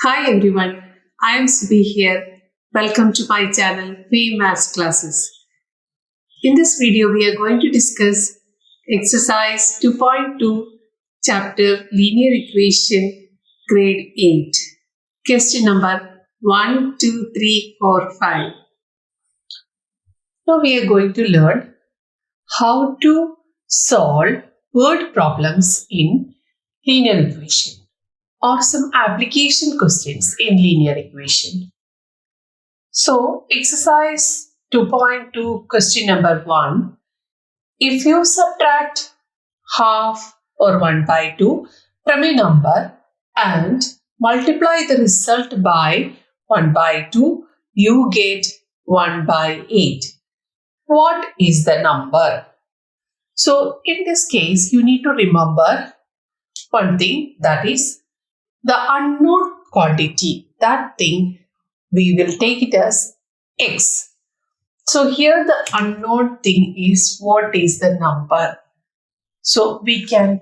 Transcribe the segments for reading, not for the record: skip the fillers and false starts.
Hi everyone, I am Subhi here. Welcome to my channel, Fame Maths Classes. In this video, we are going to discuss exercise 2.2, chapter Linear Equation, grade 8. Question number 1, 2, 3, 4, 5. Now we are going to learn how to solve word problems in linear equation, or some application questions in linear equation. So, exercise 2.2 question number 1. If you subtract half or 1 by 2 from a number and multiply the result by 1 by 2, you get 1 by 8. What is the number? So, in this case, you need to remember one thing, that is the unknown quantity. That thing we will take it as x. So here the unknown thing is what is the number. So we can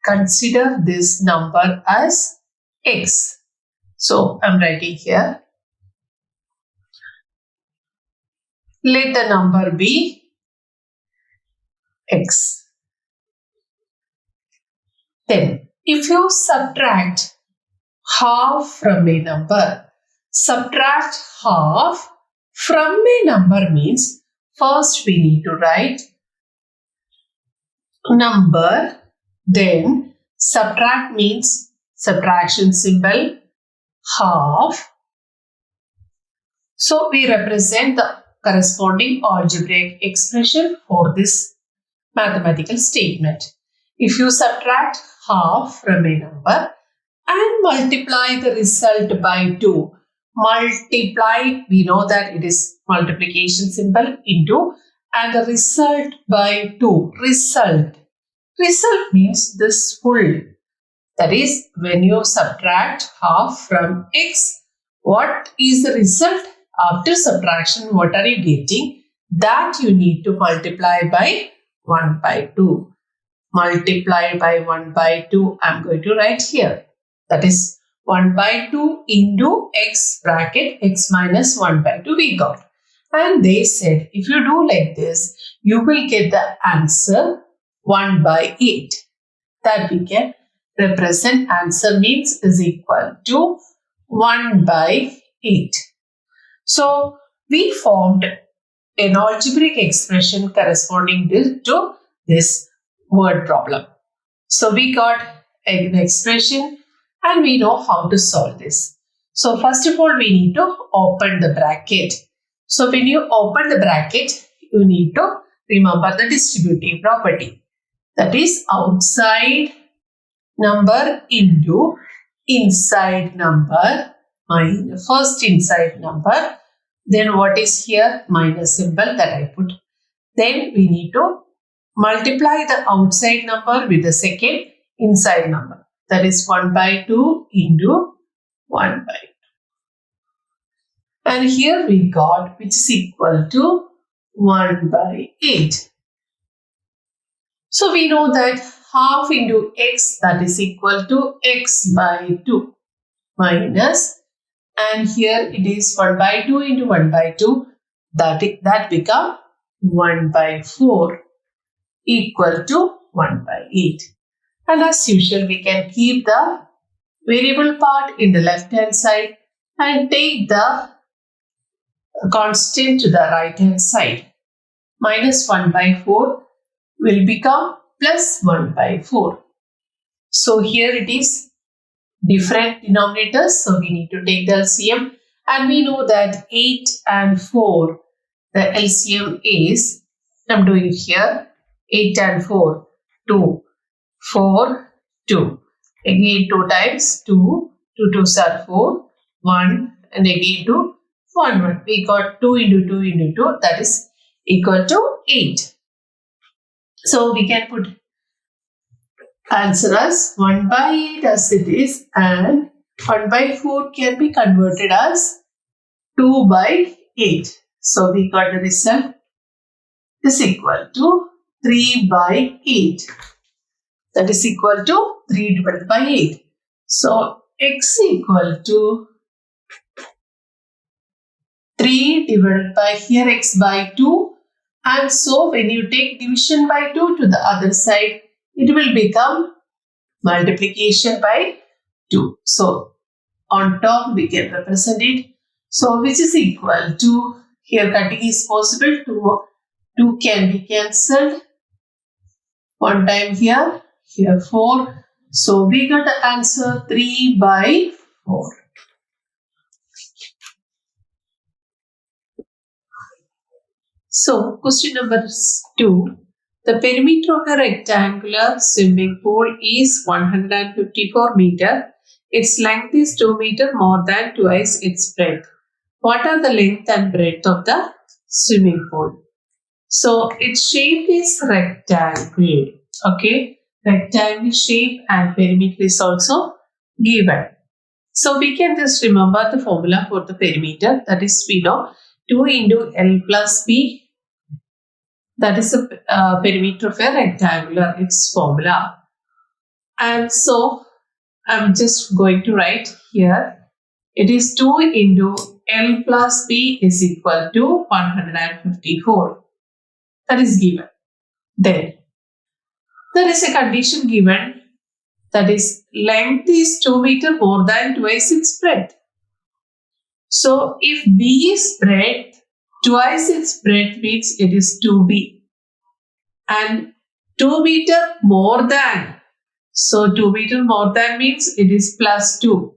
consider this number as x. So I'm writing here. Let the number be x. Then if you subtract half from a number, subtract half from a number means first we need to write number, then subtract means subtraction symbol, half. So we represent the corresponding algebraic expression for this mathematical statement. If you subtract half from a number and multiply the result by 2. Multiply, we know that it is multiplication symbol, into, and the result by 2. Result means this full. That is, when you subtract half from x, what is the result? After subtraction, what are you getting? That you need to multiply by 1 by 2. Multiply by 1 by 2, I am going to write here. That is 1 by 2 into x bracket x minus 1 by 2 we got. And they said if you do like this, you will get the answer 1 by 8. That we can represent. Answer means is equal to 1 by 8. So we formed an algebraic expression corresponding to this word problem. So we got an expression and we know how to solve this. So first of all, we need to open the bracket. So when you open the bracket, you need to remember the distributive property. That is outside number into inside number, first inside number. Then what is here? Minus symbol that I put. Then we need to multiply the outside number with the second inside number. That is 1 by 2 into 1 by 2. And here we got which is equal to 1 by 8. So we know that half into x, that is equal to x by 2 minus, and here it is 1 by 2 into 1 by 2, that become 1 by 4 equal to 1 by 8. And as usual, we can keep the variable part in the left hand side and take the constant to the right hand side. Minus 1 by 4 will become plus 1 by 4. So here it is different denominators. So we need to take the LCM, and we know that 8 and 4, the LCM is, I am doing here, 8 and 4, 2. 4, 2. Again 2 times 2. 2 2s are 4. 1 and again 2. 1 1. We got 2 into 2 into 2. That is equal to 8. So we can put answer as 1 by 8 as it is, and 1 by 4 can be converted as 2 by 8. So we got the result is equal to 3 by 8. That is equal to 3 divided by 8. So x equal to 3 divided by here x by 2, and so when you take division by 2 to the other side, it will become multiplication by 2. So on top we can represent it. So which is equal to, here cutting is possible, 2 can be cancelled. One time here 4. So we got the answer 3 by 4. So question number 2. The perimeter of a rectangular swimming pool is 154 meter. Its length is 2 meter, more than twice its breadth. What are the length and breadth of the swimming pool? So its shape is rectangle. Okay, rectangle shape and perimeter is also given. So we can just remember the formula for the perimeter. That is, we know 2 into L plus B. That is the perimeter of a rectangular, its formula. And so I'm just going to write here. It is 2 into L plus B is equal to 154. That is given. Then there is a condition given, that is length is 2 meter, more than twice its breadth. So if B is breadth, twice its breadth means it is 2B. And 2 meter more than, so 2 meter more than means it is plus 2.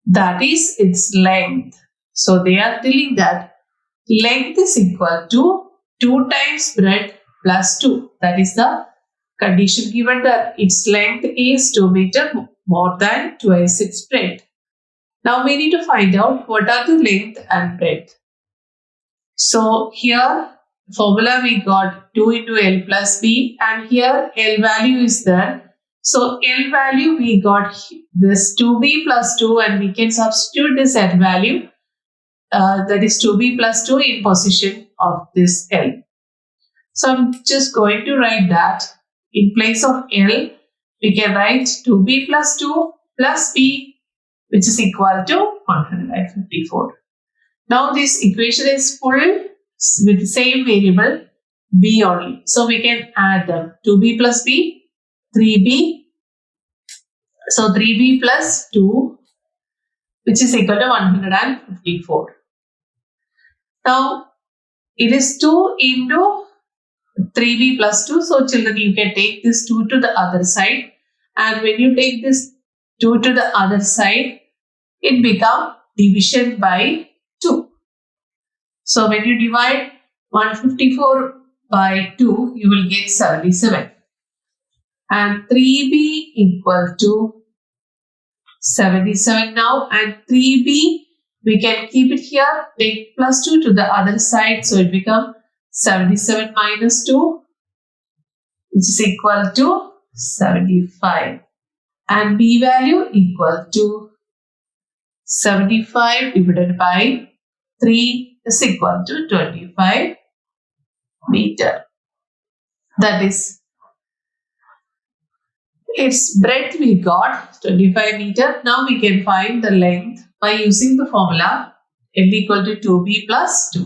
That is its length. So they are telling that length is equal to 2 times breadth plus 2. That is the condition given, that its length is 2 meter, more than twice its breadth. Now we need to find out what are the length and breadth. So here formula we got 2 into L plus B, and here L value is there. So L value we got this 2B plus 2, and we can substitute this L value, that is 2B plus 2 in position of this L. So I'm just going to write that in place of L, we can write 2B plus 2 plus B, which is equal to 154. Now this equation is full with the same variable B only. So we can add them. 2B plus B, 3B. So 3B plus 2, which is equal to 154. Now it is 2 into 3B plus 2. So children, you can take this 2 to the other side. And when you take this 2 to the other side, it becomes division by 2. So when you divide 154 by 2, you will get 77. And 3B equal to 77 now. And 3B, we can keep it here, take plus 2 to the other side. So it becomes 77 minus 2, which is equal to 75. And B value equal to 75 divided by 3 is equal to 25 meter. That is, its breadth we got 25 meter. Now we can find the length by using the formula L equal to 2B plus 2.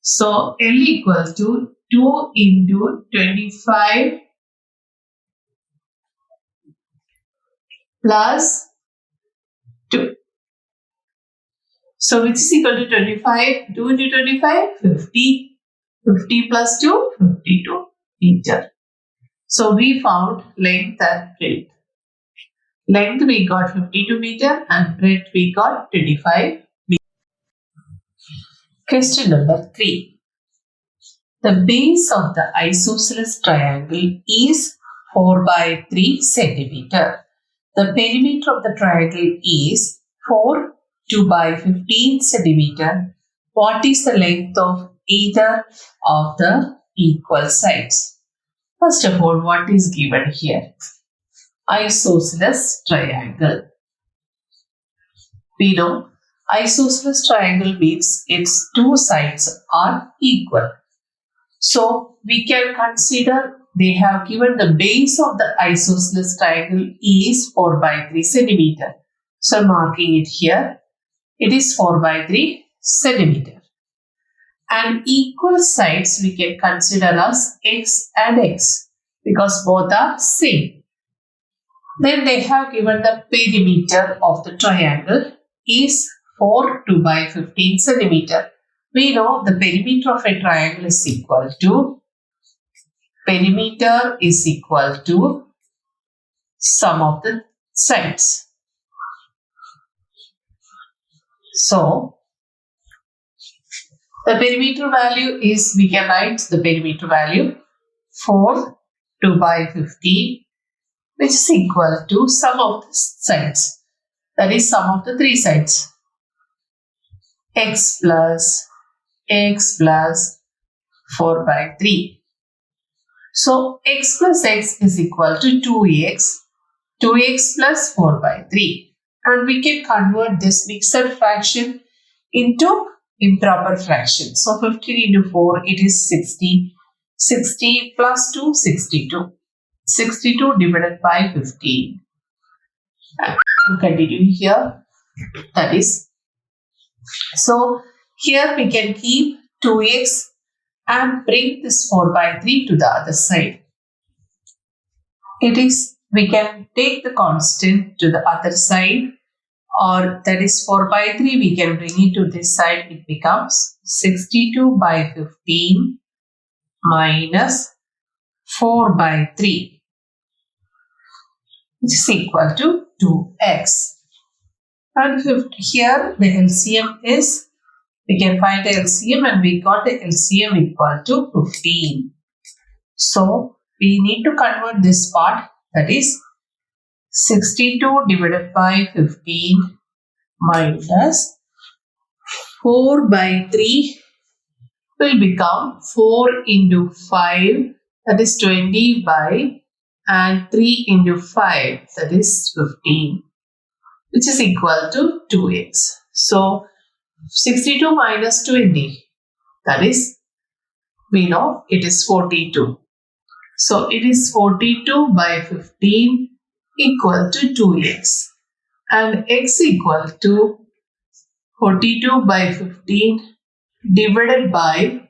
So L equal to 2 into 25 plus 2. So which is equal to 25, 2 into 25, 50. 50 plus 2, 52 meter. So we found length and breadth. Length we got 52 meter and breadth we got 25 meter. Question number 3. The base of the isosceles triangle is 4 by 3 centimeter. The perimeter of the triangle is 4, 2 by 15 centimeter. What is the length of either of the equal sides? First of all, what is given here? Isosceles triangle. We know isosceles triangle means its two sides are equal. So we can consider they have given the base of the isosceles triangle is 4 by 3 centimeter. So marking it here. It is 4 by 3 centimeter. And equal sides we can consider as x and x because both are same. Then they have given the perimeter of the triangle is 4 2 by 15 centimeter. We know the perimeter of a triangle is equal to sum of the sides. So the perimeter value is, we can write the perimeter value 4 2 by 15, which is equal to sum of the sides. That is sum of the three sides. X plus 4 by 3. So x plus x is equal to 2x plus 4 by 3. And we can convert this mixed fraction into improper fraction. So 15 into 4, it is 60. 60 plus 2, 62. 62 divided by 15. And continue here. That is, so here we can keep 2x and bring this 4 by 3 to the other side. It is, we can take the constant to the other side, or that is 4 by 3, we can bring it to this side. It becomes 62 by 15 minus 4 by 3, which is equal to 2x. And here the LCM is, we can find the LCM, and we got the LCM equal to 15. So we need to convert this part, that is 62 divided by 15 minus 4 by 3 will become 4 into 5, that is 20 by, and 3 into 5, that is 15, which is equal to 2x. So 62 minus 20, that is, we know it is 42. So it is 42 by 15 equal to 2x, and x equal to 42 by 15 divided by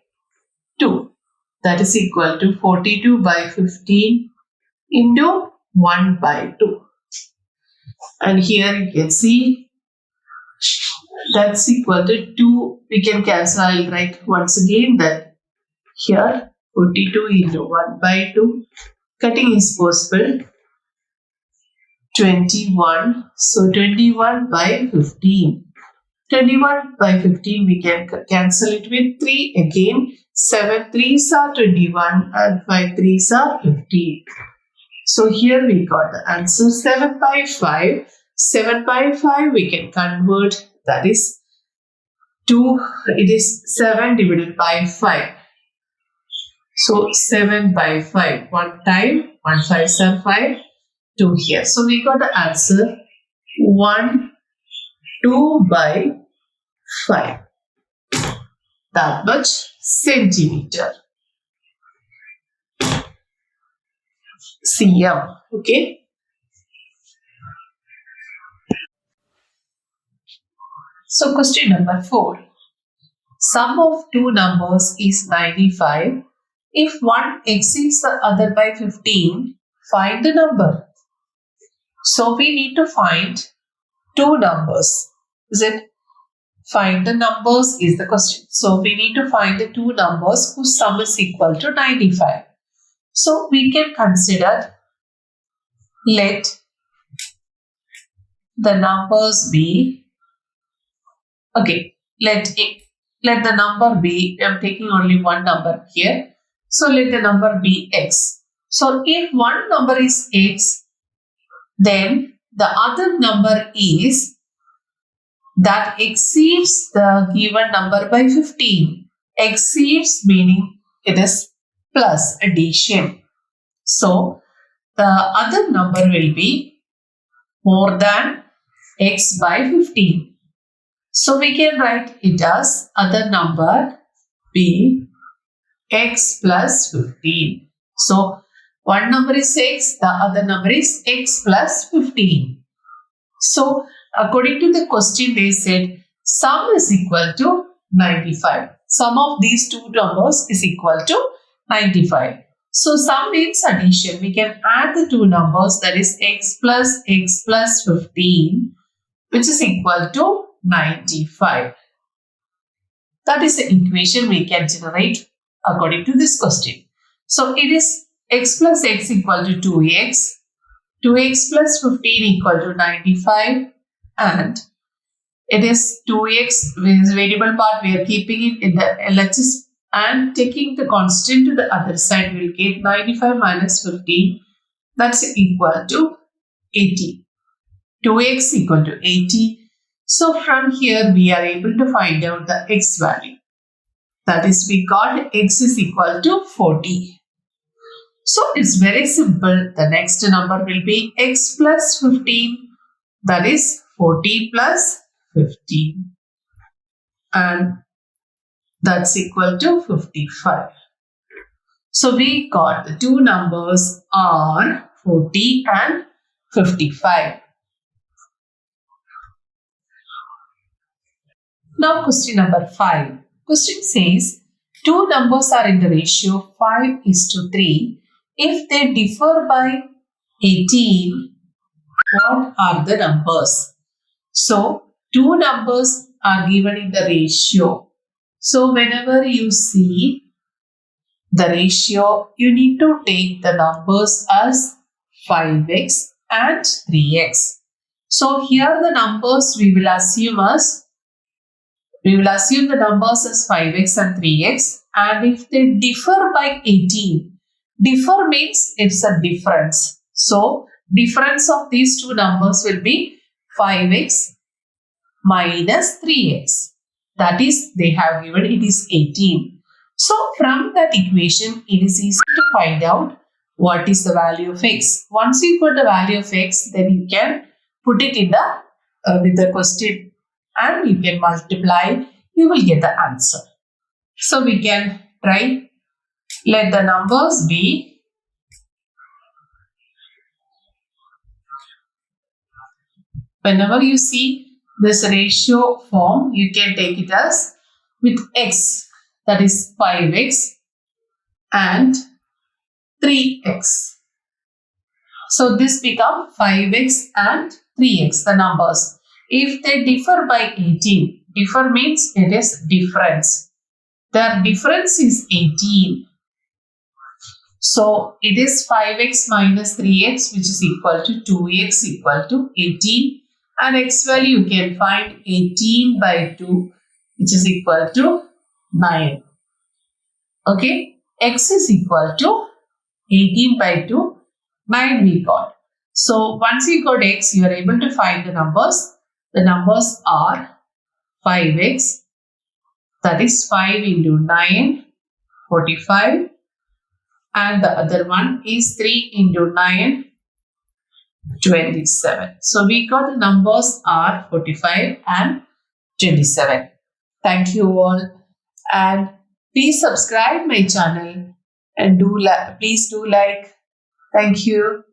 2, that is equal to 42 by 15 into 1 by 2. And here you can see that's equal to 2. We can cancel. I will write once again that here 42 into 1 by 2. Cutting is possible. 21. So 21 by 15. 21 by 15 we can cancel it with 3 again. 7 3s are 21 and 5 3s are 15. So here we got the answer 7 by 5. 7 by 5 we can convert, that is 2, it is 7 divided by 5. So 7 by 5, 1 time, 1 5 7 5, 2 here. So we got the answer 1 2 by 5. That much centimeter. cm. Okay. So question number 4. Sum of two numbers is 95. If one exceeds the other by 15, find the number. So we need to find two numbers. Is it? Find the numbers is the question. So we need to find the two numbers whose sum is equal to 95. So we can consider, let the numbers be, okay, let the number be, I am taking only one number here. So let the number be x. So if one number is x, then the other number is that exceeds the given number by 15. Exceeds meaning it is plus addition. So the other number will be more than x by 15. So we can write it as other number be x plus 15. So one number is x, the other number is x plus 15. So According to the question, they said sum is equal to 95. Sum of these two numbers is equal to 95. So sum means addition. We can add the two numbers, that is x plus 15, which is equal to 95. That is the equation we can generate according to this question. So it is x plus x equal to 2x, 2x plus 15 equal to 95, and it is 2x is variable part. We are keeping it in the LHS and taking the constant to the other side. We will get 95 minus 15. That's equal to 80. 2x equal to 80. So from here we are able to find out the x value. That is, we got x is equal to 40. So it's very simple. The next number will be x plus 15. That is 40 plus 15. And that's equal to 55. So we got the two numbers are 40 and 55. Now question number 5. Question says two numbers are in the ratio 5:3. If they differ by 18, what are the numbers? So two numbers are given in the ratio. So whenever you see the ratio, you need to take the numbers as 5x and 3x. So here the numbers we will assume the numbers as 5x and 3x, and if they differ by 18, differ means it's a difference. So difference of these two numbers will be 5x minus 3x. That is, they have given it is 18. So from that equation, it is easy to find out what is the value of x. Once you put the value of x, then you can put it in the with the question and you can multiply. You will get the answer. So we can try. Let the numbers be whenever you see this ratio form, you can take it as with x, that is 5x and 3x. So this become 5x and 3x, the numbers. If they differ by 18, differ means it is difference. Their difference is 18. So it is 5x minus 3x, which is equal to 2x equal to 18. And x value you can find 18 by 2, which is equal to 9. Okay, x is equal to 18 by 2, 9 we got. So once you got x, you are able to find the numbers. The numbers are 5x, that is 5 into 9, 45. And the other one is 3 into 9, 27. So we got the numbers are 45 and 27. Thank you all, and please subscribe my channel and please do like. Thank you.